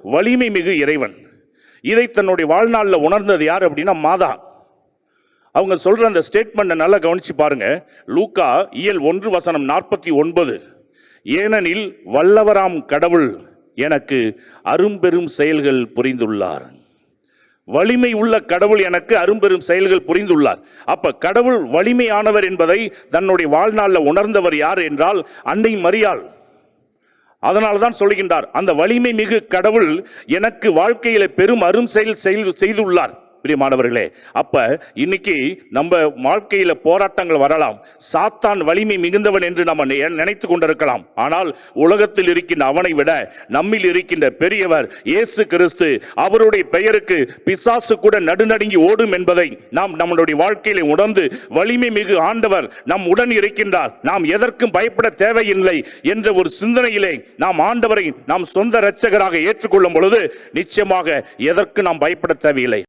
வலிமை மிகு இறைவன். இதை தன்னுடைய வாழ்நாளில் உணர்ந்தது யார் அப்படின்னா மாதா. அவங்க சொல்ற அந்த ஸ்டேட்மெண்ட்டை நல்லா கவனிச்சு பாருங்க. லூக்கா இயல் 1:49. ஏனெனில் வல்லவராம் கடவுள் எனக்கு அரும்பெரும் செயல்கள் புரிந்துள்ளார். வலிமை உள்ள கடவுள் எனக்கு அரும்பெரும் செயல்கள் புரிந்துள்ளார். அப்ப கடவுள் வலிமையானவர் என்பதை தன்னுடைய வாழ்நாளில் உணர்ந்தவர் யார் என்றால் அன்னை மரியாள். அதனால்தான் சொல்லுகின்றார், அந்த வலிமை மிகு கடவுள் எனக்கு வாழ்க்கையில பெரும் அரும் செயல் செய்துள்ளார். பிரியமானவர்களே, அப்ப இன்னைக்கு நம்ம வாழ்க்கையில போராட்டங்கள் வரலாம். சாத்தான் வலிமை மிகுந்தவன் என்று நம்ம நினைத்து கொண்டிருக்கலாம். ஆனால் உலகத்தில் இருக்கின்ற அவனை விட நம்மில் இருக்கின்ற பெரியவர் இயேசு கிறிஸ்து. அவருடைய பெயருக்கு பிசாசு கூட நடுநடுங்கி ஓடும் என்பதை நாம் நம்மளுடைய வாழ்க்கையில உணர்ந்து, வலிமை மிகு ஆண்டவர் நம் உடன் இருக்கின்றார், நாம் எதற்கும் பயப்பட தேவையில்லை என்ற ஒரு சிந்தனையிலே நாம் ஆண்டவரை நாம் சொந்த இரட்சகராக ஏற்றுக்கொள்ளும் பொழுது நிச்சயமாக எதற்கு நாம் பயப்பட தேவையில்லை.